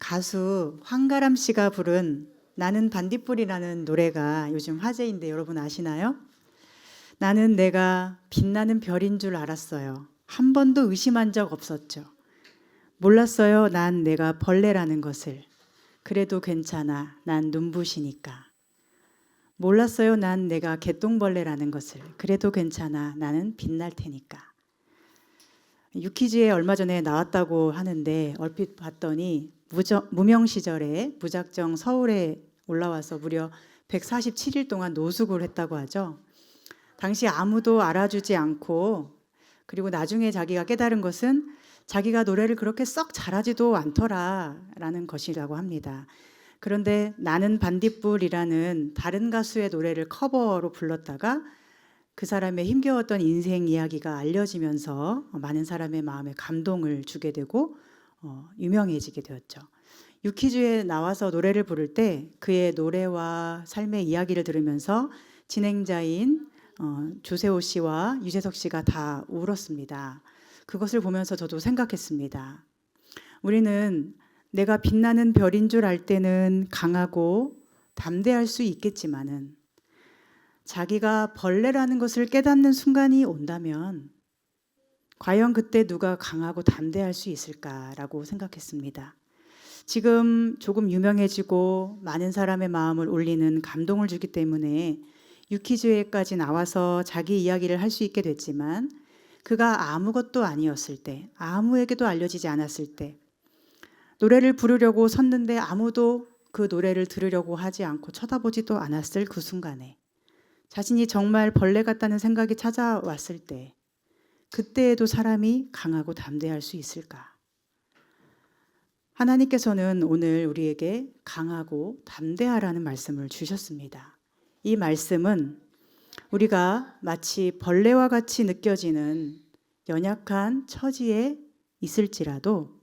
가수 황가람 씨가 부른 나는 반딧불이라는 노래가 요즘 화제인데 여러분 아시나요? 나는 내가 빛나는 별인 줄 알았어요. 한 번도 의심한 적 없었죠. 몰랐어요. 난 내가 벌레라는 것을. 그래도 괜찮아. 난 눈부시니까. 몰랐어요. 난 내가 개똥벌레라는 것을. 그래도 괜찮아. 나는 빛날 테니까. 유퀴즈에 얼마 전에 나왔다고 하는데 얼핏 봤더니 무명 시절에 무작정 서울에 올라와서 무려 147일 동안 노숙을 했다고 하죠. 당시 아무도 알아주지 않고, 그리고 나중에 자기가 깨달은 것은 자기가 노래를 그렇게 썩 잘하지도 않더라라는 것이라고 합니다. 그런데 나는 반딧불이라는 다른 가수의 노래를 커버로 불렀다가 그 사람의 힘겨웠던 인생 이야기가 알려지면서 많은 사람의 마음에 감동을 주게 되고 유명해지게 되었죠. 유퀴즈에 나와서 노래를 부를 때 그의 노래와 삶의 이야기를 들으면서 진행자인 조세호 씨와 유재석 씨가 다 울었습니다. 그것을 보면서 저도 생각했습니다. 우리는 내가 빛나는 별인 줄 알 때는 강하고 담대할 수 있겠지만은 자기가 벌레라는 것을 깨닫는 순간이 온다면 과연 그때 누가 강하고 담대할 수 있을까라고 생각했습니다. 지금 조금 유명해지고 많은 사람의 마음을 울리는 감동을 주기 때문에 유퀴즈에까지 나와서 자기 이야기를 할 수 있게 됐지만 그가 아무것도 아니었을 때, 아무에게도 알려지지 않았을 때, 노래를 부르려고 섰는데 아무도 그 노래를 들으려고 하지 않고 쳐다보지도 않았을 그 순간에 자신이 정말 벌레 같다는 생각이 찾아왔을 때 그때에도 사람이 강하고 담대할 수 있을까? 하나님께서는 오늘 우리에게 강하고 담대하라는 말씀을 주셨습니다. 이 말씀은 우리가 마치 벌레와 같이 느껴지는 연약한 처지에 있을지라도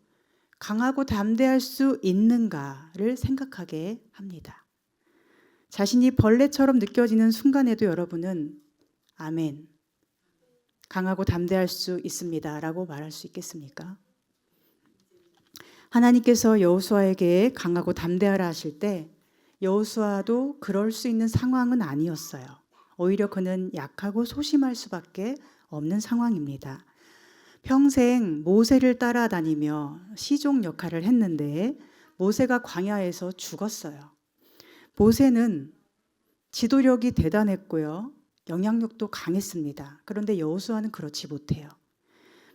강하고 담대할 수 있는가를 생각하게 합니다. 자신이 벌레처럼 느껴지는 순간에도 여러분은 아멘, 강하고 담대할 수 있습니다 라고 말할 수 있겠습니까? 하나님께서 여호수아에게 강하고 담대하라 하실 때 여호수아도 그럴 수 있는 상황은 아니었어요. 오히려 그는 약하고 소심할 수밖에 없는 상황입니다. 평생 모세를 따라다니며 시종 역할을 했는데 모세가 광야에서 죽었어요. 모세는 지도력이 대단했고요. 영향력도 강했습니다. 그런데 여호수아는 그렇지 못해요.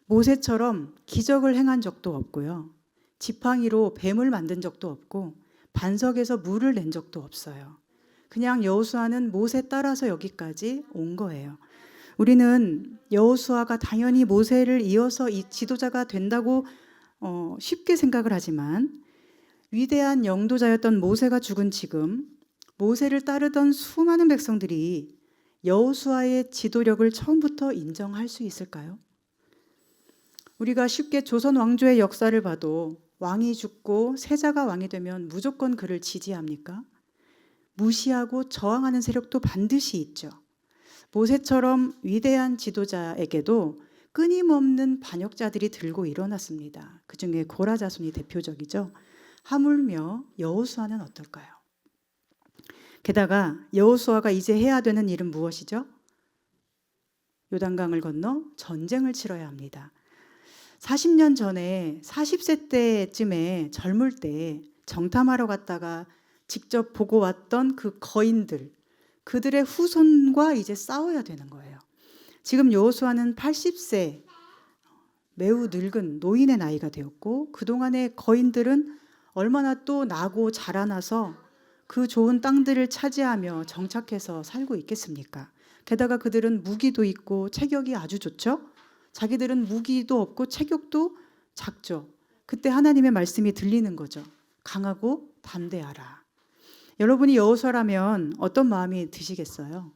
모세처럼 기적을 행한 적도 없고요. 지팡이로 뱀을 만든 적도 없고 반석에서 물을 낸 적도 없어요. 그냥 여호수아는 모세 따라서 여기까지 온 거예요. 우리는 여호수아가 당연히 모세를 이어서 이 지도자가 된다고 쉽게 생각을 하지만 위대한 영도자였던 모세가 죽은 지금 모세를 따르던 수많은 백성들이 여호수아의 지도력을 처음부터 인정할 수 있을까요? 우리가 쉽게 조선 왕조의 역사를 봐도 왕이 죽고 세자가 왕이 되면 무조건 그를 지지합니까? 무시하고 저항하는 세력도 반드시 있죠. 모세처럼 위대한 지도자에게도 끊임없는 반역자들이 들고 일어났습니다. 그중에 고라 자손이 대표적이죠. 하물며 여호수아는 어떨까요? 게다가 여호수아가 이제 해야 되는 일은 무엇이죠? 요단강을 건너 전쟁을 치러야 합니다. 40년 전에 40세 때쯤에 젊을 때 정탐하러 갔다가 직접 보고 왔던 그 거인들, 그들의 후손과 이제 싸워야 되는 거예요. 지금 여호수아는 80세, 매우 늙은 노인의 나이가 되었고 그동안의 거인들은 얼마나 또 나고 자라나서 그 좋은 땅들을 차지하며 정착해서 살고 있겠습니까? 게다가 그들은 무기도 있고 체격이 아주 좋죠? 자기들은 무기도 없고 체격도 작죠. 그때 하나님의 말씀이 들리는 거죠. 강하고 담대하라. 여러분이 여호수아라면 어떤 마음이 드시겠어요?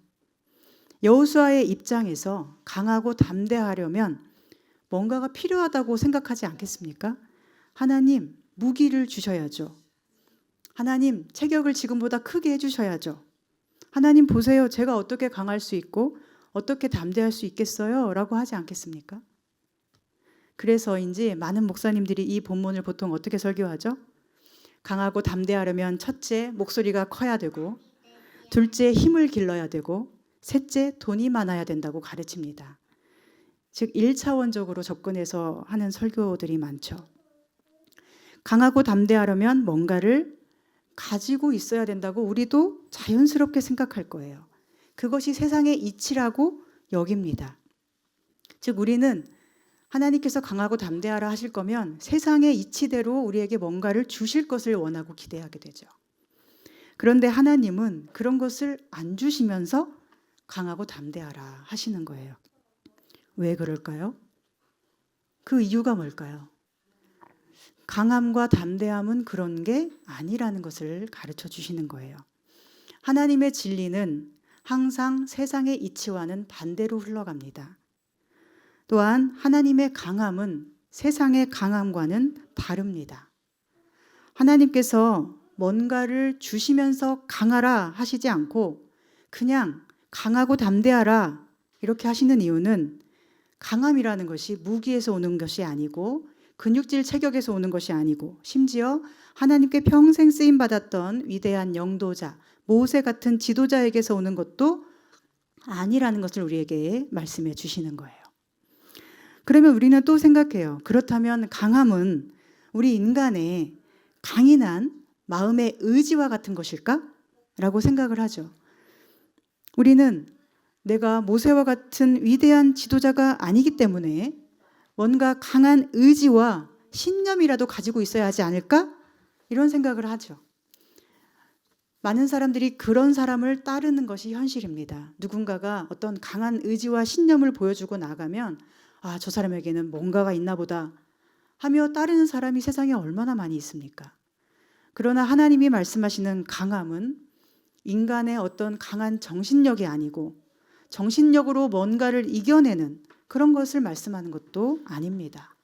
여호수아의 입장에서 강하고 담대하려면 뭔가가 필요하다고 생각하지 않겠습니까? 하나님, 무기를 주셔야죠. 하나님, 체격을 지금보다 크게 해주셔야죠. 하나님 보세요. 제가 어떻게 강할 수 있고 어떻게 담대할 수 있겠어요? 라고 하지 않겠습니까? 그래서인지 많은 목사님들이 이 본문을 보통 어떻게 설교하죠? 강하고 담대하려면 첫째, 목소리가 커야 되고, 둘째, 힘을 길러야 되고, 셋째, 돈이 많아야 된다고 가르칩니다. 즉 1차원적으로 접근해서 하는 설교들이 많죠. 강하고 담대하려면 뭔가를 가지고 있어야 된다고 우리도 자연스럽게 생각할 거예요. 그것이 세상의 이치라고 여깁니다. 즉 우리는 하나님께서 강하고 담대하라 하실 거면 세상의 이치대로 우리에게 뭔가를 주실 것을 원하고 기대하게 되죠. 그런데 하나님은 그런 것을 안 주시면서 강하고 담대하라 하시는 거예요. 왜 그럴까요? 그 이유가 뭘까요? 강함과 담대함은 그런 게 아니라는 것을 가르쳐 주시는 거예요. 하나님의 진리는 항상 세상의 이치와는 반대로 흘러갑니다. 또한 하나님의 강함은 세상의 강함과는 다릅니다. 하나님께서 뭔가를 주시면서 강하라 하시지 않고 그냥 강하고 담대하라 이렇게 하시는 이유는 강함이라는 것이 무기에서 오는 것이 아니고 근육질 체격에서 오는 것이 아니고 심지어 하나님께 평생 쓰임받았던 위대한 영도자, 모세 같은 지도자에게서 오는 것도 아니라는 것을 우리에게 말씀해 주시는 거예요. 그러면 우리는 또 생각해요. 그렇다면 강함은 우리 인간의 강인한 마음의 의지와 같은 것일까? 라고 생각을 하죠. 우리는 내가 모세와 같은 위대한 지도자가 아니기 때문에 뭔가 강한 의지와 신념이라도 가지고 있어야 하지 않을까? 이런 생각을 하죠. 많은 사람들이 그런 사람을 따르는 것이 현실입니다. 누군가가 어떤 강한 의지와 신념을 보여주고 나가면 아, 저 사람에게는 뭔가가 있나 보다 하며 따르는 사람이 세상에 얼마나 많이 있습니까? 그러나 하나님이 말씀하시는 강함은 인간의 어떤 강한 정신력이 아니고 정신력으로 뭔가를 이겨내는 그런 것을 말씀하는 것도 아닙니다.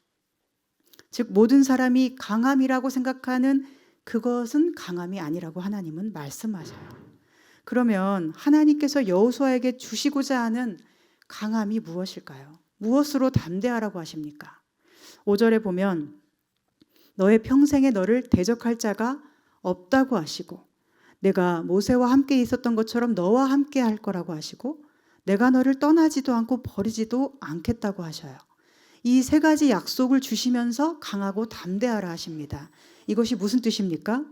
즉 모든 사람이 강함이라고 생각하는 그것은 강함이 아니라고 하나님은 말씀하셔요. 그러면 하나님께서 여호수아에게 주시고자 하는 강함이 무엇일까요? 무엇으로 담대하라고 하십니까? 5절에 보면 너의 평생에 너를 대적할 자가 없다고 하시고 내가 모세와 함께 있었던 것처럼 너와 함께 할 거라고 하시고 내가 너를 떠나지도 않고 버리지도 않겠다고 하셔요. 이 세 가지 약속을 주시면서 강하고 담대하라 하십니다. 이것이 무슨 뜻입니까?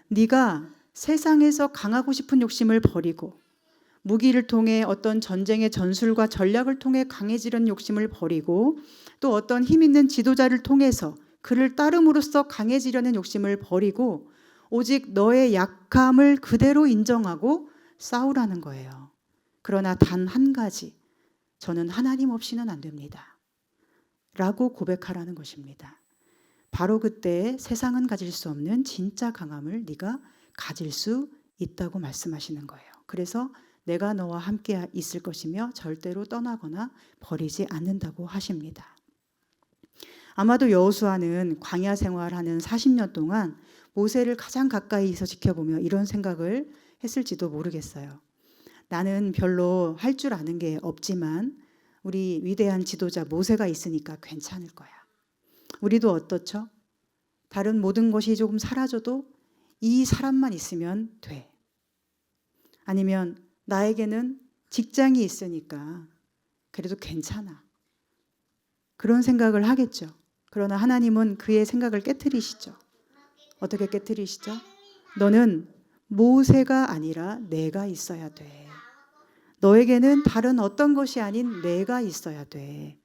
네가 세상에서 강하고 싶은 욕심을 버리고 무기를 통해 어떤 전쟁의 전술과 전략을 통해 강해지려는 욕심을 버리고 또 어떤 힘 있는 지도자를 통해서 그를 따름으로써 강해지려는 욕심을 버리고 오직 너의 약함을 그대로 인정하고 싸우라는 거예요. 그러나 단 한 가지, 저는 하나님 없이는 안 됩니다. 라고 고백하라는 것입니다. 바로 그때 세상은 가질 수 없는 진짜 강함을 네가 가질 수 있다고 말씀하시는 거예요. 그래서 내가 너와 함께 있을 것이며 절대로 떠나거나 버리지 않는다고 하십니다. 아마도 여호수아는 광야 생활하는 40년 동안 모세를 가장 가까이서 지켜보며 이런 생각을 했을지도 모르겠어요. 나는 별로 할 줄 아는 게 없지만 우리 위대한 지도자 모세가 있으니까 괜찮을 거야. 우리도 어떻죠? 다른 모든 것이 조금 사라져도 이 사람만 있으면 돼. 아니면 나에게는 직장이 있으니까 그래도 괜찮아. 그런 생각을 하겠죠. 그러나 하나님은 그의 생각을 깨트리시죠. 어떻게 깨트리시죠? 너는 모세가 아니라 내가 있어야 돼. 너에게는 다른 어떤 것이 아닌 내가 있어야 돼.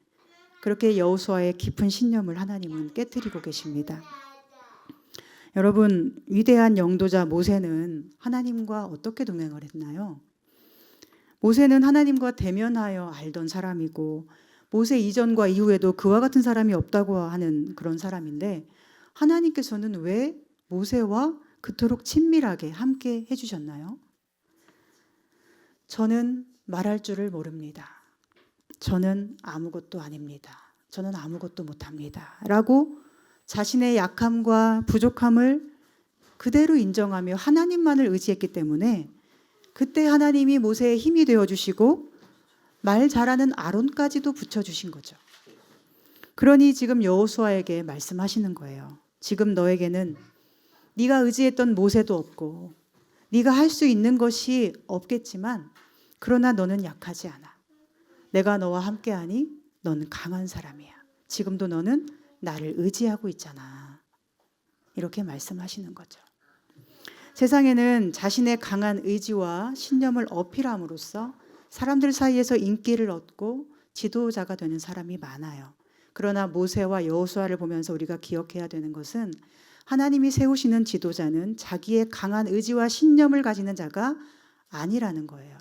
그렇게 여호수아의 깊은 신념을 하나님은 깨트리고 계십니다. 여러분, 위대한 영도자 모세는 하나님과 어떻게 동행을 했나요? 모세는 하나님과 대면하여 알던 사람이고 모세 이전과 이후에도 그와 같은 사람이 없다고 하는 그런 사람인데 하나님께서는 왜 모세와 그토록 친밀하게 함께 해주셨나요? 저는 말할 줄을 모릅니다. 저는 아무것도 아닙니다. 저는 아무것도 못합니다. 라고 자신의 약함과 부족함을 그대로 인정하며 하나님만을 의지했기 때문에 그때 하나님이 모세의 힘이 되어주시고 말 잘하는 아론까지도 붙여주신 거죠. 그러니 지금 여호수아에게 말씀하시는 거예요. 지금 너에게는 네가 의지했던 모세도 없고 네가 할 수 있는 것이 없겠지만 그러나 너는 약하지 않아. 내가 너와 함께하니 너는 강한 사람이야. 지금도 너는 나를 의지하고 있잖아. 이렇게 말씀하시는 거죠. 세상에는 자신의 강한 의지와 신념을 어필함으로써 사람들 사이에서 인기를 얻고 지도자가 되는 사람이 많아요. 그러나 모세와 여호수아를 보면서 우리가 기억해야 되는 것은 하나님이 세우시는 지도자는 자기의 강한 의지와 신념을 가지는 자가 아니라는 거예요.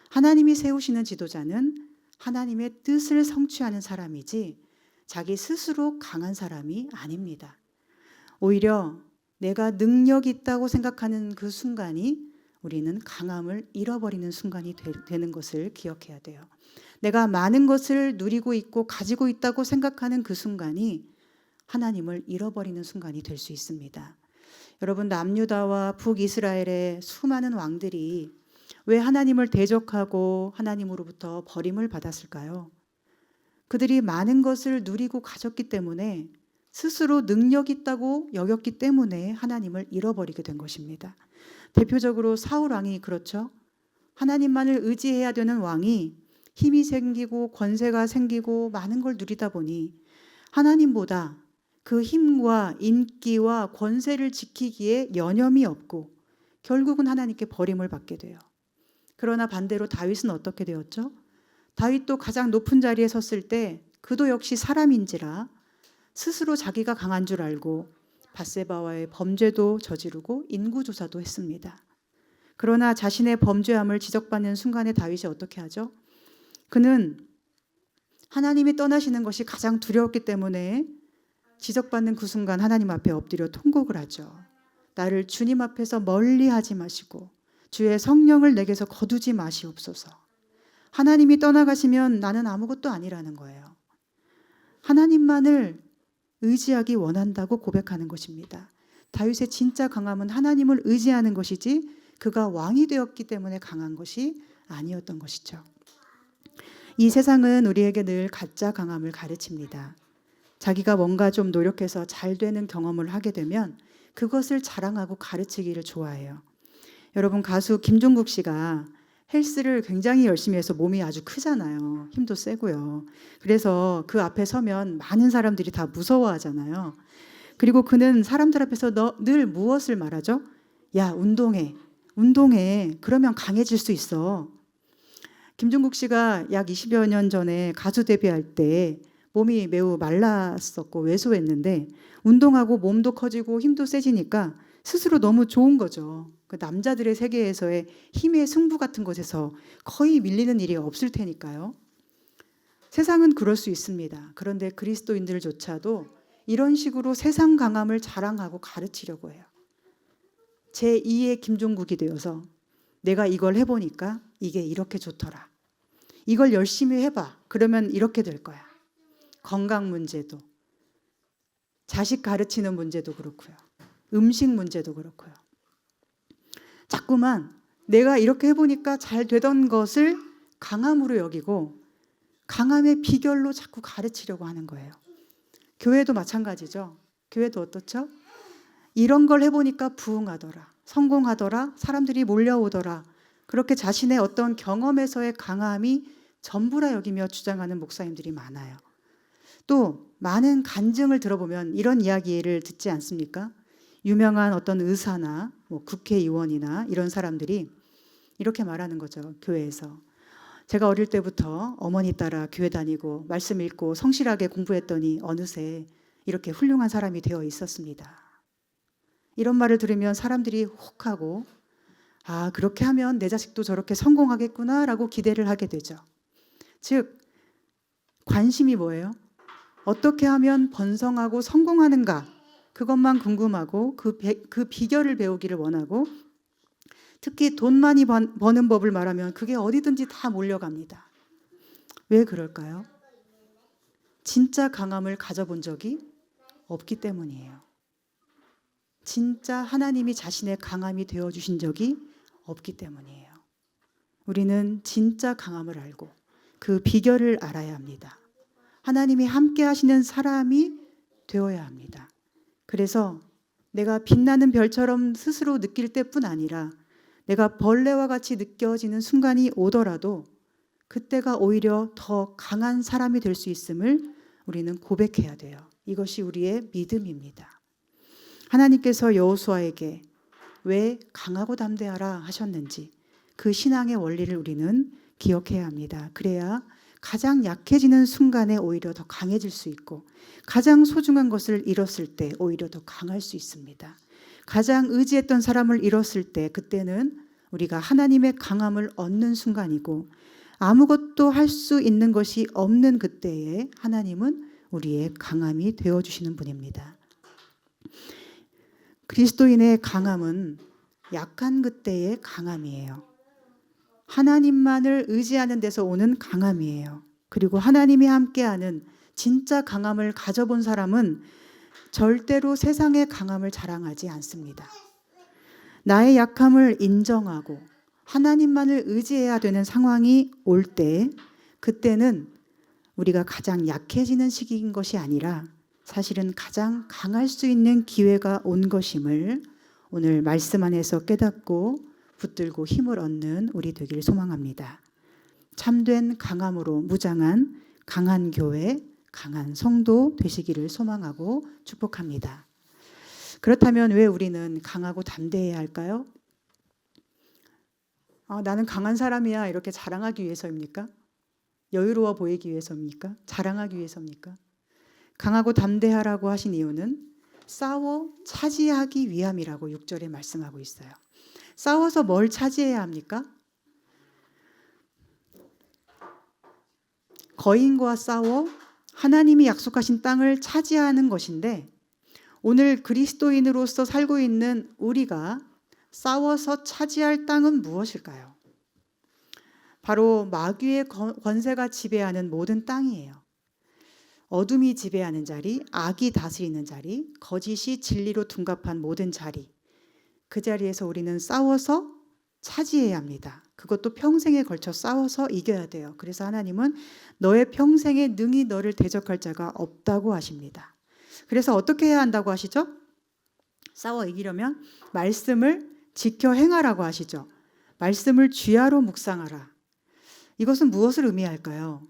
하나님이 세우시는 지도자는 하나님의 뜻을 성취하는 사람이지 자기 스스로 강한 사람이 아닙니다. 오히려 내가 능력 있다고 생각하는 그 순간이 우리는 강함을 잃어버리는 순간이 되는 것을 기억해야 돼요. 내가 많은 것을 누리고 있고 가지고 있다고 생각하는 그 순간이 하나님을 잃어버리는 순간이 될 수 있습니다. 여러분, 남유다와 북이스라엘의 수많은 왕들이 왜 하나님을 대적하고 하나님으로부터 버림을 받았을까요? 그들이 많은 것을 누리고 가졌기 때문에 스스로 능력 있다고 여겼기 때문에 하나님을 잃어버리게 된 것입니다. 대표적으로 사울 왕이 그렇죠. 하나님만을 의지해야 되는 왕이 힘이 생기고 권세가 생기고 많은 걸 누리다 보니 하나님보다 그 힘과 인기와 권세를 지키기에 여념이 없고 결국은 하나님께 버림을 받게 돼요. 그러나 반대로 다윗은 어떻게 되었죠? 다윗도 가장 높은 자리에 섰을 때 그도 역시 사람인지라 스스로 자기가 강한 줄 알고 밧세바와의 범죄도 저지르고 인구조사도 했습니다. 그러나 자신의 범죄함을 지적받는 순간에 다윗이 어떻게 하죠? 그는 하나님이 떠나시는 것이 가장 두려웠기 때문에 지적받는 그 순간 하나님 앞에 엎드려 통곡을 하죠. 나를 주님 앞에서 멀리하지 마시고 주의 성령을 내게서 거두지 마시옵소서. 하나님이 떠나가시면 나는 아무것도 아니라는 거예요. 하나님만을 의지하기 원한다고 고백하는 것입니다. 다윗의 진짜 강함은 하나님을 의지하는 것이지 그가 왕이 되었기 때문에 강한 것이 아니었던 것이죠. 이 세상은 우리에게 늘 가짜 강함을 가르칩니다. 자기가 뭔가 좀 노력해서 잘 되는 경험을 하게 되면 그것을 자랑하고 가르치기를 좋아해요. 여러분, 가수 김종국 씨가 헬스를 굉장히 열심히 해서 몸이 아주 크잖아요. 힘도 세고요. 그래서 그 앞에 서면 많은 사람들이 다 무서워하잖아요. 그리고 그는 사람들 앞에서 늘 무엇을 말하죠? 야, 운동해. 운동해. 그러면 강해질 수 있어. 김종국 씨가 약 20여 년 전에 가수 데뷔할 때 몸이 매우 말랐었고 왜소했는데 운동하고 몸도 커지고 힘도 세지니까 스스로 너무 좋은 거죠. 그 남자들의 세계에서의 힘의 승부 같은 것에서 거의 밀리는 일이 없을 테니까요. 세상은 그럴 수 있습니다. 그런데 그리스도인들조차도 이런 식으로 세상 강함을 자랑하고 가르치려고 해요. 제2의 김종국이 되어서 내가 이걸 해보니까 이게 이렇게 좋더라. 이걸 열심히 해봐. 그러면 이렇게 될 거야. 건강 문제도, 자식 가르치는 문제도 그렇고요. 음식 문제도 그렇고요. 자꾸만 내가 이렇게 해보니까 잘 되던 것을 강함으로 여기고 강함의 비결로 자꾸 가르치려고 하는 거예요. 교회도 마찬가지죠. 교회도 어떻죠? 이런 걸 해보니까 부흥하더라. 성공하더라. 사람들이 몰려오더라. 그렇게 자신의 어떤 경험에서의 강함이 전부라 여기며 주장하는 목사님들이 많아요. 또 많은 간증을 들어보면 이런 이야기를 듣지 않습니까? 유명한 어떤 의사나 국회의원이나 이런 사람들이 이렇게 말하는 거죠. 교회에서. 제가 어릴 때부터 어머니 따라 교회 다니고 말씀 읽고 성실하게 공부했더니 어느새 이렇게 훌륭한 사람이 되어 있었습니다. 이런 말을 들으면 사람들이 혹하고 아, 그렇게 하면 내 자식도 저렇게 성공하겠구나라고 기대를 하게 되죠. 즉 관심이 뭐예요? 어떻게 하면 번성하고 성공하는가? 그것만 궁금하고 그 비결을 배우기를 원하고 특히 돈 많이 버는 법을 말하면 그게 어디든지 다 몰려갑니다. 왜 그럴까요? 진짜 강함을 가져본 적이 없기 때문이에요. 진짜 하나님이 자신의 강함이 되어주신 적이 없기 때문이에요. 우리는 진짜 강함을 알고 그 비결을 알아야 합니다. 하나님이 함께 하시는 사람이 되어야 합니다. 그래서 내가 빛나는 별처럼 스스로 느낄 때뿐 아니라 내가 벌레와 같이 느껴지는 순간이 오더라도 그때가 오히려 더 강한 사람이 될 수 있음을 우리는 고백해야 돼요. 이것이 우리의 믿음입니다. 하나님께서 여호수아에게 왜 강하고 담대하라 하셨는지 그 신앙의 원리를 우리는 기억해야 합니다. 그래야 가장 약해지는 순간에 오히려 더 강해질 수 있고 가장 소중한 것을 잃었을 때 오히려 더 강할 수 있습니다. 가장 의지했던 사람을 잃었을 때 그때는 우리가 하나님의 강함을 얻는 순간이고 아무것도 할 수 있는 것이 없는 그때에 하나님은 우리의 강함이 되어주시는 분입니다. 그리스도인의 강함은 약한 그때의 강함이에요. 하나님만을 의지하는 데서 오는 강함이에요. 그리고 하나님이 함께하는 진짜 강함을 가져본 사람은 절대로 세상의 강함을 자랑하지 않습니다. 나의 약함을 인정하고 하나님만을 의지해야 되는 상황이 올 때 그때는 우리가 가장 약해지는 시기인 것이 아니라 사실은 가장 강할 수 있는 기회가 온 것임을 오늘 말씀 안에서 깨닫고 붙들고 힘을 얻는 우리 되길 소망합니다. 참된 강함으로 무장한 강한 교회, 강한 성도 되시기를 소망하고 축복합니다. 그렇다면 왜 우리는 강하고 담대해야 할까요? 나는 강한 사람이야 이렇게 자랑하기 위해서입니까? 여유로워 보이기 위해서입니까? 자랑하기 위해서입니까? 강하고 담대하라고 하신 이유는 싸워 차지하기 위함이라고 6절에 말씀하고 있어요. 싸워서 뭘 차지해야 합니까? 거인과 싸워 하나님이 약속하신 땅을 차지하는 것인데 오늘 그리스도인으로서 살고 있는 우리가 싸워서 차지할 땅은 무엇일까요? 바로 마귀의 권세가 지배하는 모든 땅이에요. 어둠이 지배하는 자리, 악이 다스리는 자리, 거짓이 진리로 둔갑한 모든 자리, 그 자리에서 우리는 싸워서 차지해야 합니다. 그것도 평생에 걸쳐 싸워서 이겨야 돼요. 그래서 하나님은 너의 평생에 능히 너를 대적할 자가 없다고 하십니다. 그래서 어떻게 해야 한다고 하시죠? 싸워 이기려면 말씀을 지켜 행하라고 하시죠. 말씀을 쥐하로 묵상하라. 이것은 무엇을 의미할까요?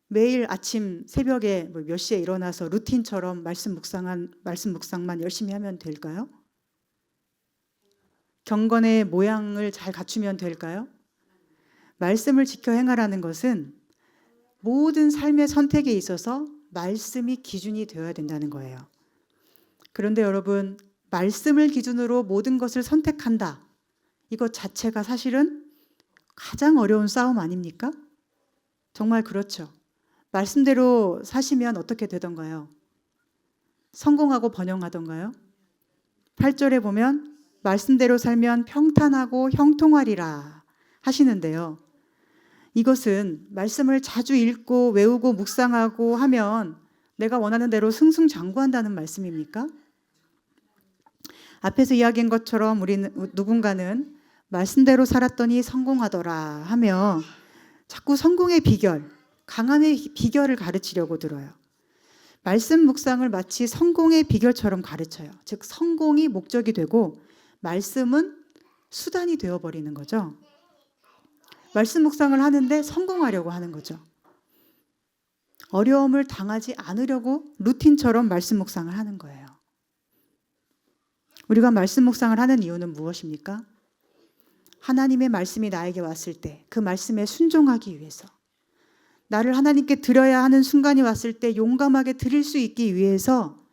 매일 아침 새벽에 몇 시에 일어나서 루틴처럼 말씀 묵상만 열심히 하면 될까요? 경건의 모양을 잘 갖추면 될까요? 말씀을 지켜 행하라는 것은 모든 삶의 선택에 있어서 말씀이 기준이 되어야 된다는 거예요. 그런데 여러분, 말씀을 기준으로 모든 것을 선택한다. 이것 자체가 사실은 가장 어려운 싸움 아닙니까? 정말 그렇죠. 말씀대로 사시면 어떻게 되던가요? 성공하고 번영하던가요? 8절에 보면 말씀대로 살면 평탄하고 형통하리라 하시는데요. 이것은 말씀을 자주 읽고 외우고 묵상하고 하면 내가 원하는 대로 승승장구한다는 말씀입니까? 앞에서 이야기한 것처럼 우리는 누군가는 말씀대로 살았더니 성공하더라 하며 자꾸 성공의 비결, 강함의 비결을 가르치려고 들어요. 말씀 묵상을 마치 성공의 비결처럼 가르쳐요. 즉 성공이 목적이 되고 말씀은 수단이 되어버리는 거죠. 말씀 묵상을 하는데 성공하려고 하는 거죠. 어려움을 당하지 않으려고 루틴처럼 말씀 묵상을 하는 거예요. 우리가 말씀 묵상을 하는 이유는 무엇입니까? 하나님의 말씀이 나에게 왔을 때 그 말씀에 순종하기 위해서, 나를 하나님께 드려야 하는 순간이 왔을 때 용감하게 드릴 수 있기 위해서,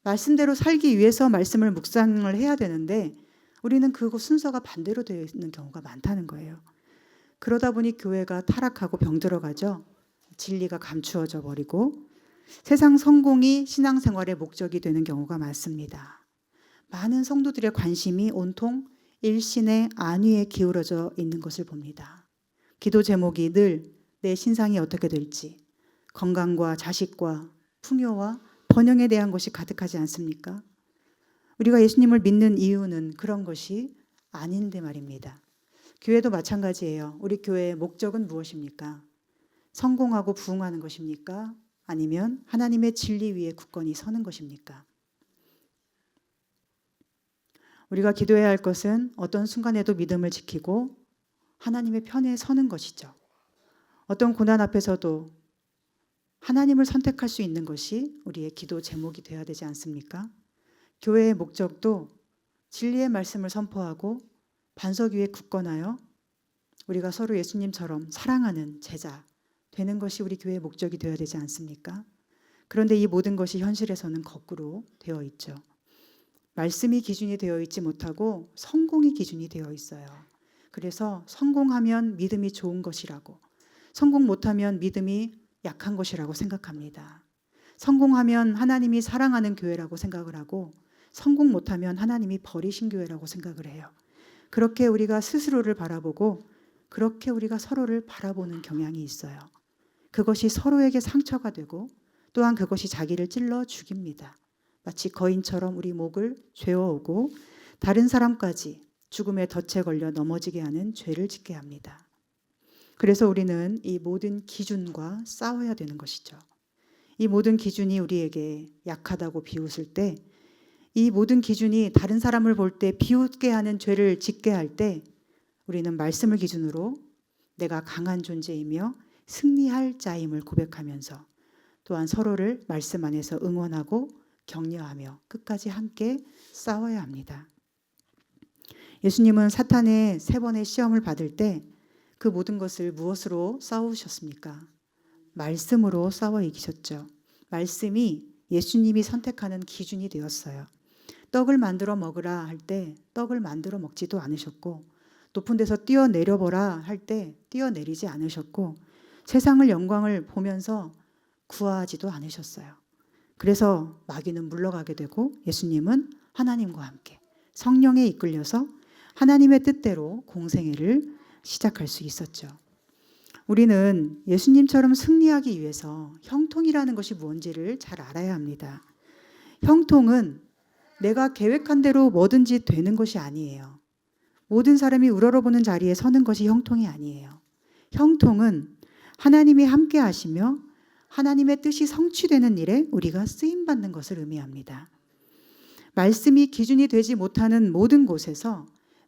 말씀대로 살기 위해서 말씀을 묵상을 해야 되는데 우리는 그 순서가 반대로 되어 있는 경우가 많다는 거예요. 그러다 보니 교회가 타락하고 병들어가죠. 진리가 감추어져 버리고 세상 성공이 신앙생활의 목적이 되는 경우가 많습니다. 많은 성도들의 관심이 온통 일신의 안위에 기울어져 있는 것을 봅니다. 기도 제목이 늘 내 신상이 어떻게 될지, 건강과 자식과 풍요와 번영에 대한 것이 가득하지 않습니까? 우리가 예수님을 믿는 이유는 그런 것이 아닌데 말입니다. 교회도 마찬가지예요. 우리 교회의 목적은 무엇입니까? 성공하고 부흥하는 것입니까? 아니면 하나님의 진리 위에 굳건히 서는 것입니까? 우리가 기도해야 할 것은 어떤 순간에도 믿음을 지키고 하나님의 편에 서는 것이죠. 어떤 고난 앞에서도 하나님을 선택할 수 있는 것이 우리의 기도 제목이 되어야 되지 않습니까? 교회의 목적도 진리의 말씀을 선포하고 반석 위에 굳건하여 우리가 서로 예수님처럼 사랑하는 제자 되는 것이 우리 교회의 목적이 되어야 되지 않습니까? 그런데 이 모든 것이 현실에서는 거꾸로 되어 있죠. 말씀이 기준이 되어 있지 못하고 성공이 기준이 되어 있어요. 그래서 성공하면 믿음이 좋은 것이라고, 성공 못하면 믿음이 약한 것이라고 생각합니다. 성공하면 하나님이 사랑하는 교회라고 생각을 하고, 성공 못하면 하나님이 버리신 교회라고 생각을 해요. 그렇게 우리가 스스로를 바라보고 그렇게 우리가 서로를 바라보는 경향이 있어요. 그것이 서로에게 상처가 되고 또한 그것이 자기를 찔러 죽입니다. 마치 거인처럼 우리 목을 죄어오고 다른 사람까지 죽음의 덫에 걸려 넘어지게 하는 죄를 짓게 합니다. 그래서 우리는 이 모든 기준과 싸워야 되는 것이죠. 이 모든 기준이 우리에게 약하다고 비웃을 때, 이 모든 기준이 다른 사람을 볼 때 비웃게 하는 죄를 짓게 할 때 우리는 말씀을 기준으로 내가 강한 존재이며 승리할 자임을 고백하면서 또한 서로를 말씀 안에서 응원하고 격려하며 끝까지 함께 싸워야 합니다. 예수님은 사탄의 3번의 시험을 받을 때 그 모든 것을 무엇으로 싸우셨습니까? 말씀으로 싸워 이기셨죠. 말씀이 예수님이 선택하는 기준이 되었어요. 떡을 만들어 먹으라 할 때 떡을 만들어 먹지도 않으셨고, 높은 데서 뛰어내려보라 할 때 뛰어내리지 않으셨고, 세상을 영광을 보면서 구하지도 않으셨어요. 그래서 마귀는 물러가게 되고 예수님은 하나님과 함께 성령에 이끌려서 하나님의 뜻대로 공생애를 시작할 수 있었죠. 우리는 예수님처럼 승리하기 위해서 형통이라는 것이 무엇인지를 잘 알아야 합니다. 형통은 내가 계획한 대로 뭐든지 되는 것이 아니에요. 모든 사람이 우러러보는 자리에 서는 것이 형통이 아니에요. 형통은 하나님이 함께 하시며 하나님의 뜻이 성취되는 일에 우리가 쓰임받는 것을 의미합니다. 말씀이 기준이 되지 못하는 모든 곳에서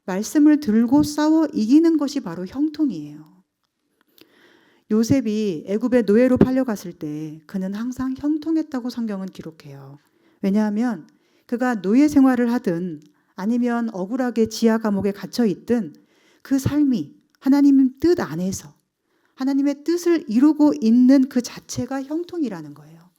말씀을 들고 싸워 이기는 것이 바로 형통이에요. 요셉이 애굽의 노예로 팔려갔을 때 그는 항상 형통했다고 성경은 기록해요. 왜냐하면 그가 노예 생활을 하든 아니면 억울하게 지하 감옥에 갇혀 있든 그 삶이 하나님 뜻 안에서 하나님의 뜻을 이루고 있는 그 자체가 형통이라는 거예요.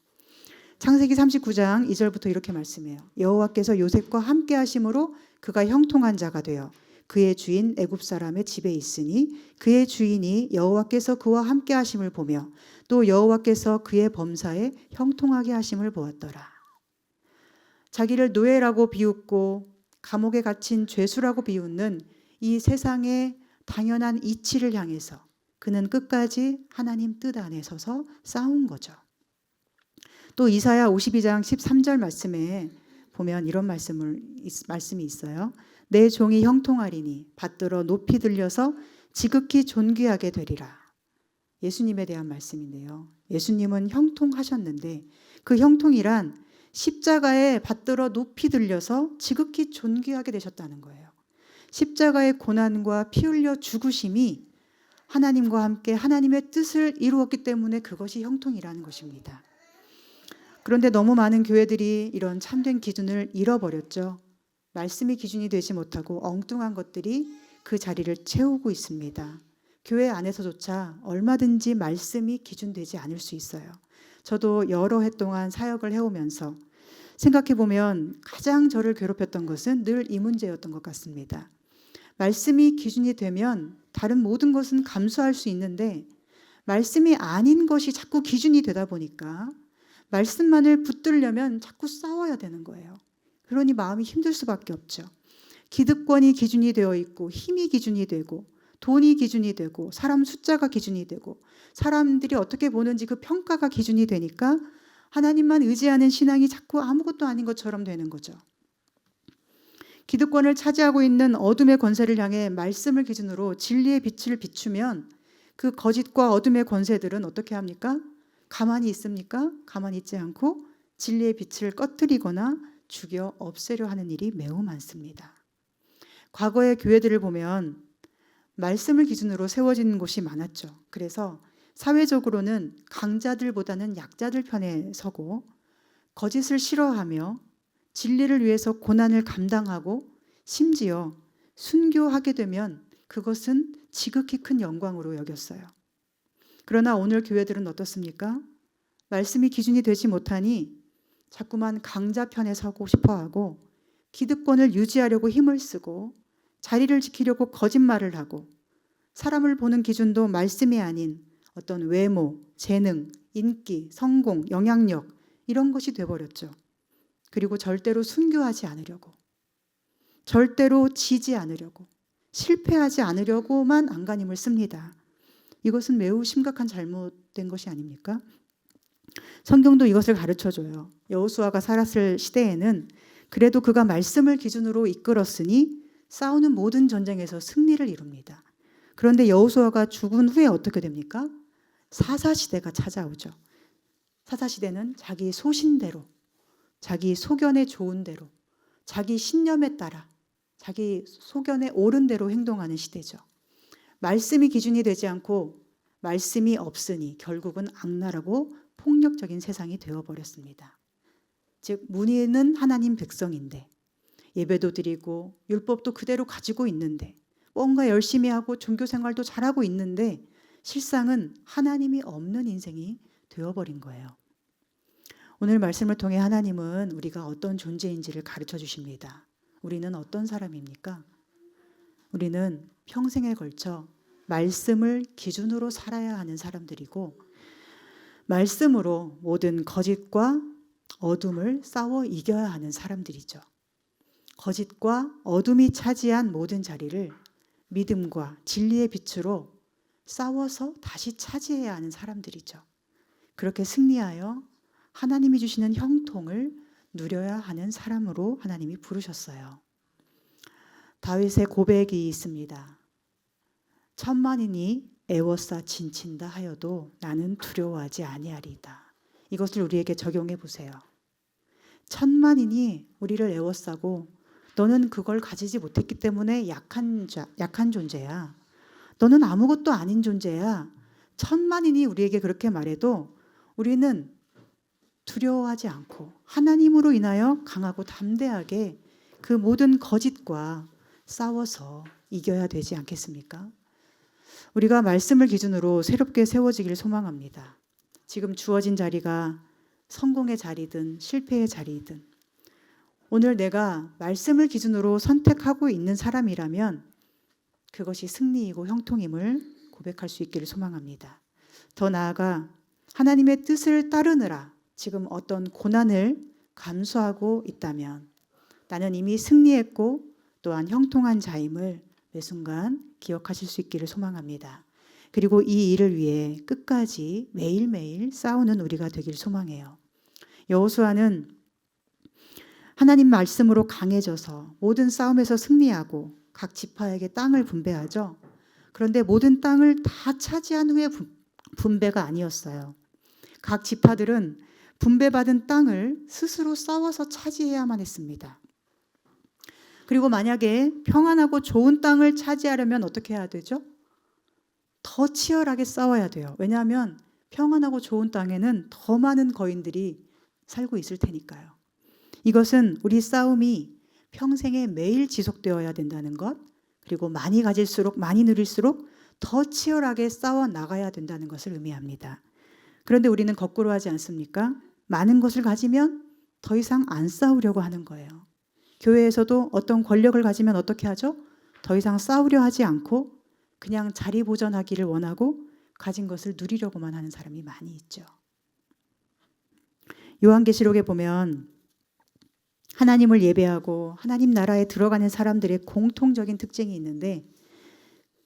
창세기 39장 2절부터 이렇게 말씀해요. 여호와께서 요셉과 함께 하심으로 그가 형통한 자가 되어 그의 주인 애굽 사람의 집에 있으니 그의 주인이 여호와께서 그와 함께 하심을 보며 또 여호와께서 그의 범사에 형통하게 하심을 보았더라. 자기를 노예라고 비웃고 감옥에 갇힌 죄수라고 비웃는 이 세상의 당연한 이치를 향해서 그는 끝까지 하나님 뜻 안에 서서 싸운 거죠. 또 이사야 52장 13절 말씀에 보면 이런 말씀이 있어요. 내 종이 형통하리니 받들어 높이 들려서 지극히 존귀하게 되리라. 예수님에 대한 말씀인데요. 예수님은 형통하셨는데 그 형통이란 십자가에 받들어 높이 들려서 지극히 존귀하게 되셨다는 거예요. 십자가의 고난과 피 흘려 죽으심이 하나님과 함께 하나님의 뜻을 이루었기 때문에 그것이 형통이라는 것입니다. 그런데 너무 많은 교회들이 이런 참된 기준을 잃어버렸죠. 말씀이 기준이 되지 못하고 엉뚱한 것들이 그 자리를 채우고 있습니다. 교회 안에서조차 얼마든지 말씀이 기준되지 않을 수 있어요. 저도 여러 해 동안 사역을 해오면서 생각해보면 가장 저를 괴롭혔던 것은 늘 이 문제였던 것 같습니다. 말씀이 기준이 되면 다른 모든 것은 감수할 수 있는데 말씀이 아닌 것이 자꾸 기준이 되다 보니까 말씀만을 붙들려면 자꾸 싸워야 되는 거예요. 그러니 마음이 힘들 수밖에 없죠. 기득권이 기준이 되어 있고 힘이 기준이 되고 돈이 기준이 되고 사람 숫자가 기준이 되고 사람들이 어떻게 보는지 그 평가가 기준이 되니까 하나님만 의지하는 신앙이 자꾸 아무것도 아닌 것처럼 되는 거죠. 기득권을 차지하고 있는 어둠의 권세를 향해 말씀을 기준으로 진리의 빛을 비추면 그 거짓과 어둠의 권세들은 어떻게 합니까? 가만히 있습니까? 가만히 있지 않고 진리의 빛을 꺼뜨리거나 죽여 없애려 하는 일이 매우 많습니다. 과거의 교회들을 보면 말씀을 기준으로 세워진 곳이 많았죠. 그래서 사회적으로는 강자들보다는 약자들 편에 서고 거짓을 싫어하며 진리를 위해서 고난을 감당하고 심지어 순교하게 되면 그것은 지극히 큰 영광으로 여겼어요. 그러나 오늘 교회들은 어떻습니까? 말씀이 기준이 되지 못하니 자꾸만 강자 편에 서고 싶어하고 기득권을 유지하려고 힘을 쓰고 자리를 지키려고 거짓말을 하고 사람을 보는 기준도 말씀이 아닌 어떤 외모, 재능, 인기, 성공, 영향력 이런 것이 돼버렸죠. 그리고 절대로 순교하지 않으려고, 절대로 지지 않으려고, 실패하지 않으려고만 안간힘을 씁니다. 이것은 매우 심각한 잘못된 것이 아닙니까? 성경도 이것을 가르쳐줘요. 여호수아가 살았을 시대에는 그래도 그가 말씀을 기준으로 이끌었으니 싸우는 모든 전쟁에서 승리를 이룹니다. 그런데 여호수아가 죽은 후에 어떻게 됩니까? 사사시대가 찾아오죠. 사사시대는 자기 소신대로, 자기 소견에 좋은 대로, 자기 신념에 따라, 자기 소견에 옳은 대로 행동하는 시대죠. 말씀이 기준이 되지 않고 말씀이 없으니 결국은 악랄하고 폭력적인 세상이 되어버렸습니다. 즉 문의는 하나님 백성인데 예배도 드리고 율법도 그대로 가지고 있는데 뭔가 열심히 하고 종교생활도 잘하고 있는데 실상은 하나님이 없는 인생이 되어버린 거예요. 오늘 말씀을 통해 하나님은 우리가 어떤 존재인지를 가르쳐 주십니다. 우리는 어떤 사람입니까? 우리는 평생에 걸쳐 말씀을 기준으로 살아야 하는 사람들이고 말씀으로 모든 거짓과 어둠을 싸워 이겨야 하는 사람들이죠. 거짓과 어둠이 차지한 모든 자리를 믿음과 진리의 빛으로 싸워서 다시 차지해야 하는 사람들이죠. 그렇게 승리하여 하나님이 주시는 형통을 누려야 하는 사람으로 하나님이 부르셨어요. 다윗의 고백이 있습니다. 천만인이 애워싸 진친다 하여도 나는 두려워하지 아니하리이다. 이것을 우리에게 적용해 보세요. 천만인이 우리를 애워싸고 너는 그걸 가지지 못했기 때문에 약한 존재야. 너는 아무것도 아닌 존재야. 천만인이 우리에게 그렇게 말해도 우리는 두려워하지 않고 하나님으로 인하여 강하고 담대하게 그 모든 거짓과 싸워서 이겨야 되지 않겠습니까? 우리가 말씀을 기준으로 새롭게 세워지길 소망합니다. 지금 주어진 자리가 성공의 자리든 실패의 자리든 오늘 내가 말씀을 기준으로 선택하고 있는 사람이라면 그것이 승리이고 형통임을 고백할 수 있기를 소망합니다. 더 나아가 하나님의 뜻을 따르느라 지금 어떤 고난을 감수하고 있다면 나는 이미 승리했고 또한 형통한 자임을 매 순간 기억하실 수 있기를 소망합니다. 그리고 이 일을 위해 끝까지 매일매일 싸우는 우리가 되길 소망해요. 여호수아는 하나님 말씀으로 강해져서 모든 싸움에서 승리하고 각 지파에게 땅을 분배하죠. 그런데 모든 땅을 다 차지한 후에 분배가 아니었어요. 각 지파들은 분배받은 땅을 스스로 싸워서 차지해야만 했습니다. 그리고 만약에 평안하고 좋은 땅을 차지하려면 어떻게 해야 되죠? 더 치열하게 싸워야 돼요. 왜냐하면 평안하고 좋은 땅에는 더 많은 거인들이 살고 있을 테니까요. 이것은 우리 싸움이 평생에 매일 지속되어야 된다는 것, 그리고 많이 가질수록 많이 누릴수록 더 치열하게 싸워 나가야 된다는 것을 의미합니다. 그런데 우리는 거꾸로 하지 않습니까? 많은 것을 가지면 더 이상 안 싸우려고 하는 거예요. 교회에서도 어떤 권력을 가지면 어떻게 하죠? 더 이상 싸우려 하지 않고 그냥 자리 보전하기를 원하고 가진 것을 누리려고만 하는 사람이 많이 있죠. 요한계시록에 보면 하나님을 예배하고 하나님 나라에 들어가는 사람들의 공통적인 특징이 있는데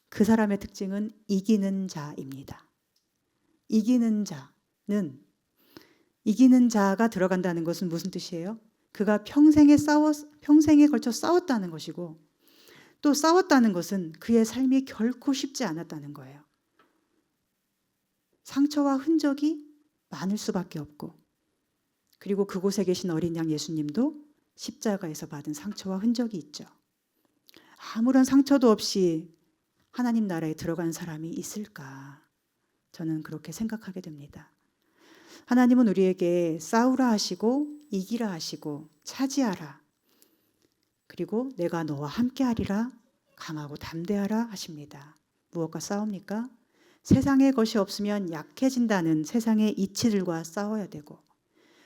그 사람의 특징은 이기는 자입니다. 이기는 자가 들어간다는 것은 무슨 뜻이에요? 그가 평생에 걸쳐 싸웠다는 것이고 또 싸웠다는 것은 그의 삶이 결코 쉽지 않았다는 거예요. 상처와 흔적이 많을 수밖에 없고 그리고 그곳에 계신 어린 양 예수님도 십자가에서 받은 상처와 흔적이 있죠. 아무런 상처도 없이 하나님 나라에 들어간 사람이 있을까? 저는 그렇게 생각하게 됩니다. 하나님은 우리에게 싸우라 하시고 이기라 하시고 차지하라, 그리고 내가 너와 함께하리라, 강하고 담대하라 하십니다. 무엇과 싸웁니까? 세상의 것이 없으면 약해진다는 세상의 이치들과 싸워야 되고,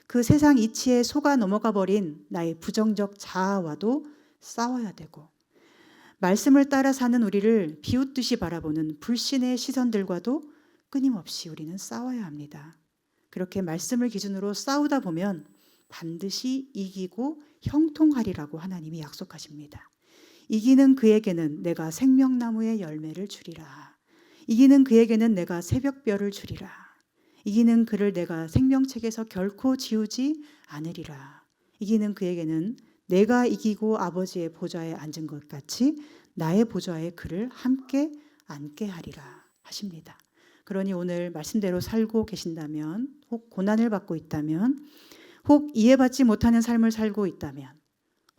그 세상 이치에 속아 넘어가 버린 나의 부정적 자아와도 싸워야 되고, 말씀을 따라 사는 우리를 비웃듯이 바라보는 불신의 시선들과도 끊임없이 우리는 싸워야 합니다. 그렇게 말씀을 기준으로 싸우다 보면 반드시 이기고 형통하리라고 하나님이 약속하십니다. 이기는 그에게는 내가 생명나무의 열매를 주리라. 이기는 그에게는 내가 새벽별을 주리라. 이기는 그를 내가 생명책에서 결코 지우지 않으리라. 이기는 그에게는 내가 이기고 아버지의 보좌에 앉은 것 같이 나의 보좌에 그를 함께 앉게 하리라 하십니다. 그러니 오늘 말씀대로 살고 계신다면, 혹 고난을 받고 있다면, 혹 이해받지 못하는 삶을 살고 있다면,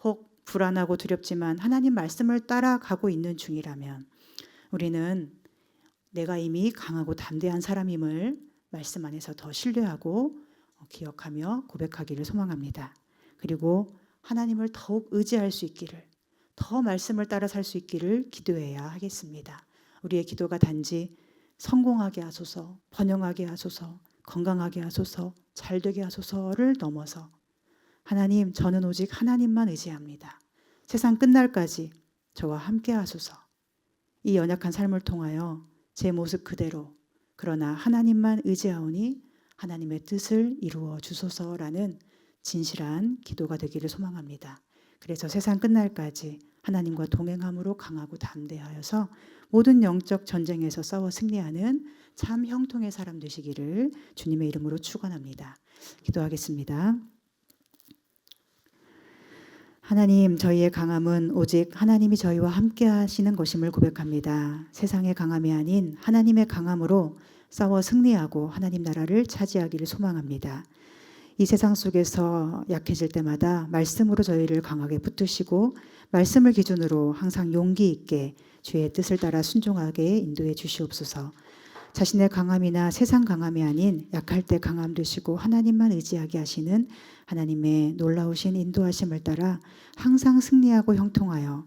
혹 불안하고 두렵지만 하나님 말씀을 따라가고 있는 중이라면, 우리는 내가 이미 강하고 담대한 사람임을 말씀 안에서 더 신뢰하고 기억하며 고백하기를 소망합니다. 그리고 하나님을 더욱 의지할 수 있기를, 더 말씀을 따라 살 수 있기를 기도해야 하겠습니다. 우리의 기도가 단지 성공하게 하소서, 번영하게 하소서, 건강하게 하소서, 잘되게 하소서를 넘어서 하나님, 저는 오직 하나님만 의지합니다. 세상 끝날까지 저와 함께 하소서. 이 연약한 삶을 통하여 제 모습 그대로, 그러나 하나님만 의지하오니 하나님의 뜻을 이루어 주소서라는 진실한 기도가 되기를 소망합니다. 그래서 세상 끝날까지 하나님과 동행함으로 강하고 담대하여서 모든 영적 전쟁에서 싸워 승리하는 참 형통의 사람 되시기를 주님의 이름으로 축원합니다. 기도하겠습니다. 하나님, 저희의 강함은 오직 하나님이 저희와 함께 하시는 것임을 고백합니다. 세상의 강함이 아닌 하나님의 강함으로 싸워 승리하고 하나님 나라를 차지하기를 소망합니다. 이 세상 속에서 약해질 때마다 말씀으로 저희를 강하게 붙드시고 말씀을 기준으로 항상 용기 있게 주의 뜻을 따라 순종하게 인도해 주시옵소서. 자신의 강함이나 세상 강함이 아닌 약할 때 강함 되시고 하나님만 의지하게 하시는 하나님의 놀라우신 인도하심을 따라 항상 승리하고 형통하여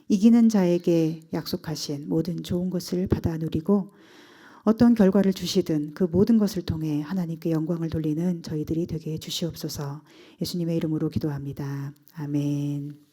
이기는 자에게 약속하신 모든 좋은 것을 받아 누리고 어떤 결과를 주시든 그 모든 것을 통해 하나님께 영광을 돌리는 저희들이 되게 해 주시옵소서. 예수님의 이름으로 기도합니다. 아멘.